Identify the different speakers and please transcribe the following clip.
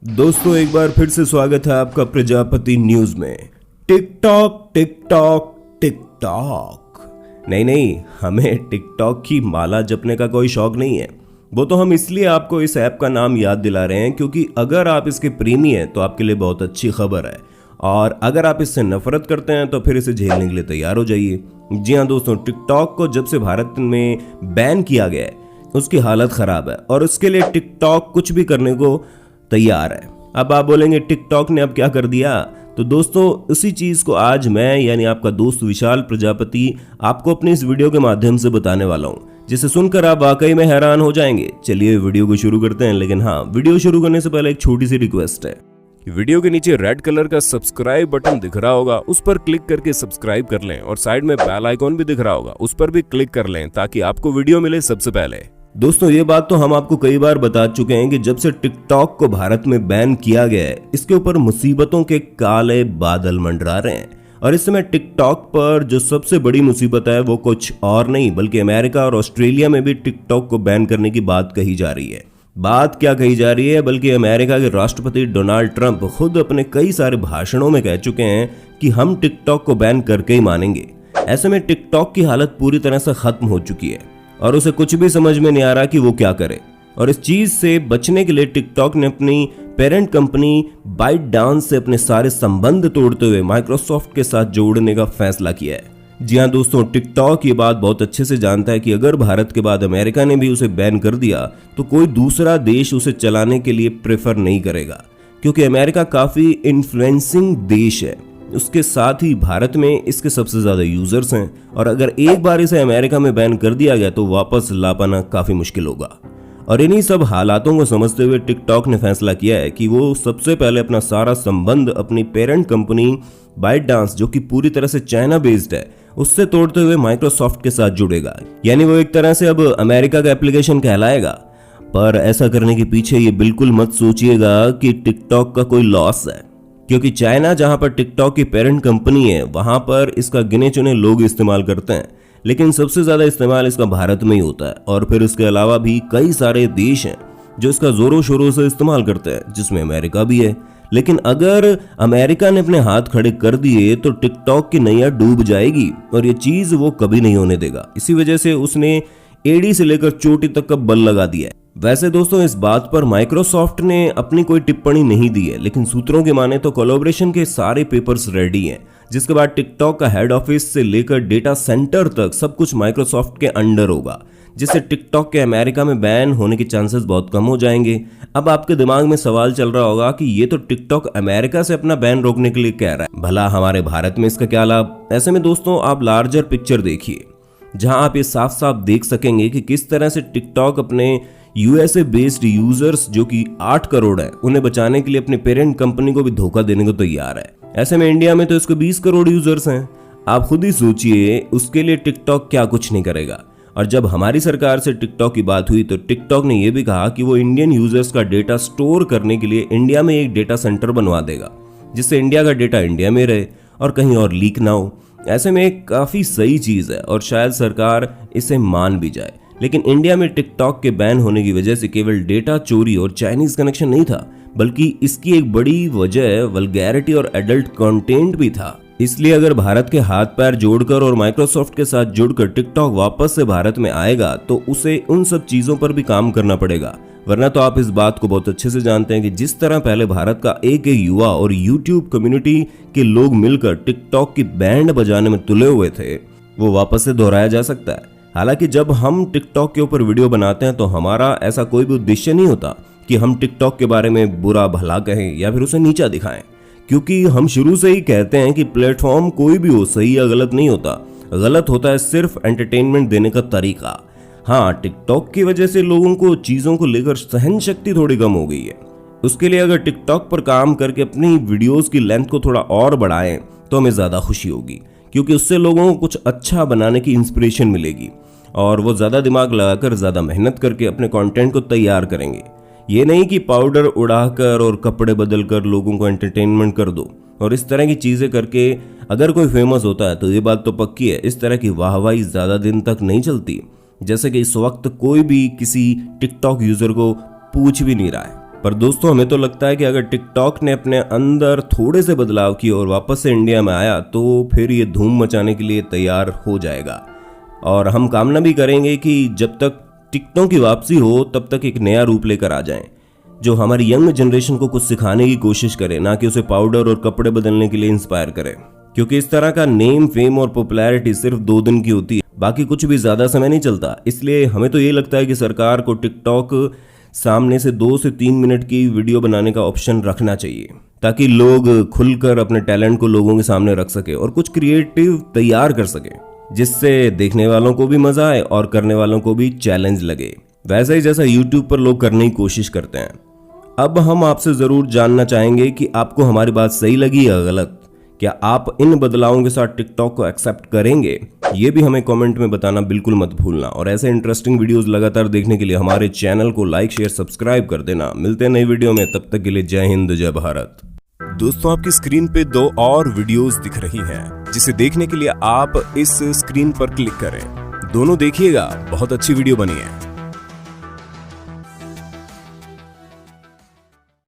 Speaker 1: दोस्तों एक बार फिर से स्वागत है आपका प्रजापति न्यूज में। टिकटॉक टिकटॉक टिकटॉक नहीं, हमें टिकटॉक की माला जपने का कोई शौक नहीं है। वो तो हम इसलिए आपको इस ऐप का नाम याद दिला रहे हैं क्योंकि अगर आप इसके प्रेमी हैं तो आपके लिए बहुत अच्छी खबर है, और अगर आप इससे नफरत करते हैं तो फिर इसे झेलने के लिए तैयार हो जाइए। जी हाँ दोस्तों, टिकटॉक को जब से भारत में बैन किया गया है उसकी हालत खराब है और उसके लिए टिकटॉक कुछ भी करने को तैयार है। अब आप बोलेंगे टिकटॉक ने अब क्या कर दिया, तो दोस्तों उसी चीज को आज मैं यानी आपका दोस्त विशाल प्रजापति आपको अपनी इस वीडियो के माध्यम से बताने वाला हूं, जिसे सुनकर आप वाकई में हैरान हो जाएंगे। चलिए वीडियो को शुरू करते हैं, लेकिन हाँ, वीडियो शुरू करने से पहले एक छोटी सी रिक्वेस्ट है। वीडियो के नीचे रेड कलर का सब्सक्राइब बटन दिख रहा होगा, उस पर क्लिक करके सब्सक्राइब कर लें और साइड में बेल आइकॉन भी दिख रहा होगा, उस पर भी क्लिक कर लें ताकि आपको वीडियो मिले सबसे पहले। दोस्तों ये बात तो हम आपको कई बार बता चुके हैं कि जब से टिकटॉक को भारत में बैन किया गया है इसके ऊपर मुसीबतों के काले बादल मंडरा रहे हैं। और इस समय टिकटॉक पर जो सबसे बड़ी मुसीबत है वो कुछ और नहीं बल्कि अमेरिका और ऑस्ट्रेलिया में भी टिकटॉक को बैन करने की बात कही जा रही है। बात क्या कही जा रही है, बल्कि अमेरिका के राष्ट्रपति डोनाल्ड ट्रंप खुद अपने कई सारे भाषणों में कह चुके हैं कि हम टिकटॉक को बैन करके ही मानेंगे। ऐसे में टिकटॉक की हालत पूरी तरह से खत्म हो चुकी है और उसे कुछ भी समझ में नहीं आ रहा कि वो क्या करे। और इस चीज से बचने के लिए टिकटॉक ने अपनी पेरेंट कंपनी बाइटडांस से अपने सारे संबंध तोड़ते हुए माइक्रोसॉफ्ट के साथ जोड़ने का फैसला किया है। जी हाँ दोस्तों, टिकटॉक ये बात बहुत अच्छे से जानता है कि अगर भारत के बाद अमेरिका ने भी उसे बैन कर दिया तो कोई दूसरा देश उसे चलाने के लिए प्रेफर नहीं करेगा, क्योंकि अमेरिका काफी इन्फ्लुएंसिंग देश है। उसके साथ ही भारत में इसके सबसे ज्यादा यूजर्स हैं और अगर एक बार इसे अमेरिका में बैन कर दिया गया तो वापस ला पाना काफी मुश्किल होगा। और इन्हीं सब हालातों को समझते हुए टिकटॉक ने फैसला किया है कि वो सबसे पहले अपना सारा संबंध अपनी पेरेंट कंपनी बाइटडांस, जो कि पूरी तरह से चाइना बेस्ड है, उससे तोड़ते हुए माइक्रोसॉफ्ट के साथ जुड़ेगा। यानी वो एक तरह से अब अमेरिका का एप्लीकेशन कहलाएगा। पर ऐसा करने के पीछे ये बिल्कुल मत सोचिएगा कि टिकटॉक का कोई लॉस है, क्योंकि चाइना जहां पर टिकटॉक की पेरेंट कंपनी है वहां पर इसका गिने चुने लोग इस्तेमाल करते हैं, लेकिन सबसे ज्यादा इस्तेमाल इसका भारत में ही होता है। और फिर इसके अलावा भी कई सारे देश हैं जो इसका जोरों शोरों से इस्तेमाल करते हैं, जिसमें अमेरिका भी है। लेकिन अगर अमेरिका ने अपने हाथ खड़े कर दिए तो टिकटॉक की नैया डूब जाएगी और ये चीज वो कभी नहीं होने देगा। इसी वजह से उसने एड़ी से लेकर चोटी तक का बल लगा दिया है। वैसे दोस्तों इस बात पर माइक्रोसॉफ्ट ने अपनी कोई टिप्पणी नहीं दी है, लेकिन सूत्रों के माने तो कोलैबोरेशन के सारे पेपर्स रेडी हैं, जिसके बाद टिकटॉक का हेड ऑफिस से लेकर डेटा सेंटर तक सब कुछ माइक्रोसॉफ्ट के अंडर होगा, जिससे टिकटॉक के अमेरिका में बैन होने के चांसेस बहुत कम हो जाएंगे। अब आपके दिमाग में सवाल चल रहा होगा कि ये तो टिकटॉक अमेरिका से अपना बैन रोकने के लिए कह रहा है, भला हमारे भारत में इसका क्या लाभ। ऐसे में दोस्तों आप लार्जर पिक्चर देखिए, जहां आप ये साफ साफ देख सकेंगे कि किस तरह से टिकटॉक अपने यूएसए बेस्ड यूजर्स जो कि 8 करोड़ है उन्हें बचाने के लिए अपनी पेरेंट कंपनी को भी धोखा देने को तैयार है। ऐसे में इंडिया में तो इसके 20 करोड़ यूजर्स हैं। आप खुद ही सोचिए उसके लिए टिकटॉक क्या कुछ नहीं करेगा। और जब हमारी सरकार से टिकटॉक की बात हुई तो टिकटॉक ने यह भी कहा कि वो इंडियन यूजर्स का डेटा स्टोर करने के लिए इंडिया में एक डेटा सेंटर बनवा देगा, जिससे इंडिया का डेटा इंडिया में रहे और कहीं और लीक ना हो। ऐसे में एक काफी सही चीज है और शायद सरकार इसे मान भी जाए। लेकिन इंडिया में टिकटॉक के बैन होने की वजह से केवल डेटा चोरी और चाइनीज कनेक्शन नहीं था, बल्कि इसकी एक बड़ी वजह वल्गैरिटी और एडल्ट कंटेंट भी था। इसलिए अगर भारत के हाथ पैर जोड़कर और माइक्रोसॉफ्ट के साथ जुड़कर टिकटॉक वापस से भारत में आएगा तो उसे उन सब चीजों पर भी काम करना पड़ेगा। वरना तो आप इस बात को बहुत अच्छे से जानते हैं कि जिस तरह पहले भारत का एक युवा और यूट्यूब कम्युनिटी के लोग मिलकर टिकटॉक की बैंड बजाने में तुले हुए थे, वो वापस से दोहराया जा सकता है। हालांकि जब हम टिकटॉक के ऊपर वीडियो बनाते हैं तो हमारा ऐसा कोई भी उद्देश्य नहीं होता कि हम टिकटॉक के बारे में बुरा भला कहें या फिर उसे नीचा दिखाएं, क्योंकि हम शुरू से ही कहते हैं कि प्लेटफॉर्म कोई भी हो, सही या गलत नहीं होता। गलत होता है सिर्फ एंटरटेनमेंट देने का तरीका। हाँ, टिकटॉक की वजह से लोगों को चीजों को लेकर सहन शक्ति थोड़ी कम हो गई है। उसके लिए अगर टिकटॉक पर काम करके अपनी वीडियोस की लेंथ को थोड़ा और बढ़ाएं तो हमें ज्यादा खुशी होगी, क्योंकि उससे लोगों को कुछ अच्छा बनाने की इंस्पिरेशन मिलेगी और वो ज्यादा दिमाग लगाकर ज्यादा मेहनत करके अपने कंटेंट को तैयार करेंगे। ये नहीं कि पाउडर उड़ाकर और कपड़े बदलकर लोगों को एंटरटेनमेंट कर दो और इस तरह की चीजें करके अगर कोई फेमस होता है तो ये बात तो पक्की है, इस तरह की वाहवाही ज्यादा दिन तक नहीं चलती। जैसे कि इस वक्त कोई भी किसी टिकटॉक यूजर को पूछ भी नहीं रहा है। पर दोस्तों हमें तो लगता है कि अगर टिकटॉक ने अपने अंदर थोड़े से बदलाव किए और वापस से इंडिया में आया तो फिर ये धूम मचाने के लिए तैयार हो जाएगा। और हम कामना भी करेंगे कि जब तक टिकटॉक की वापसी हो तब तक एक नया रूप लेकर आ जाएं, जो हमारी यंग जनरेशन को कुछ सिखाने की कोशिश करे, ना कि उसे पाउडर और कपड़े बदलने के लिए इंस्पायर करे। क्योंकि इस तरह का नेम, फेम और पॉपुलैरिटी सिर्फ 2 दिन की होती है, बाकी कुछ भी ज्यादा समय नहीं चलता। इसलिए हमें तो ये लगता है कि सरकार को टिकटॉक सामने से 2 से 3 मिनट की वीडियो बनाने का ऑप्शन रखना चाहिए, ताकि लोग खुलकर अपने टैलेंट को लोगों के सामने रख सके और कुछ क्रिएटिव तैयार कर सके, जिससे देखने वालों को भी मजा आए और करने वालों को भी चैलेंज लगे, वैसा ही जैसा यूट्यूब पर लोग करने की कोशिश करते हैं। अब हम आपसे जरूर जानना चाहेंगे कि आपको हमारी बात सही लगी या गलत। क्या आप इन बदलावों के साथ टिकटॉक को एक्सेप्ट करेंगे? ये भी हमें कमेंट में बताना बिल्कुल मत भूलना। और ऐसे इंटरेस्टिंग वीडियोस लगातार देखने के लिए हमारे चैनल को लाइक, शेयर, सब्सक्राइब कर देना। मिलते हैं नई वीडियो में, तब तक के लिए जय हिंद, जय भारत।
Speaker 2: दोस्तों आपकी स्क्रीन पे 2 और वीडियोस दिख रही हैं, जिसे देखने के लिए आप इस स्क्रीन पर क्लिक करें। दोनों देखिएगा, बहुत अच्छी वीडियो बनी है।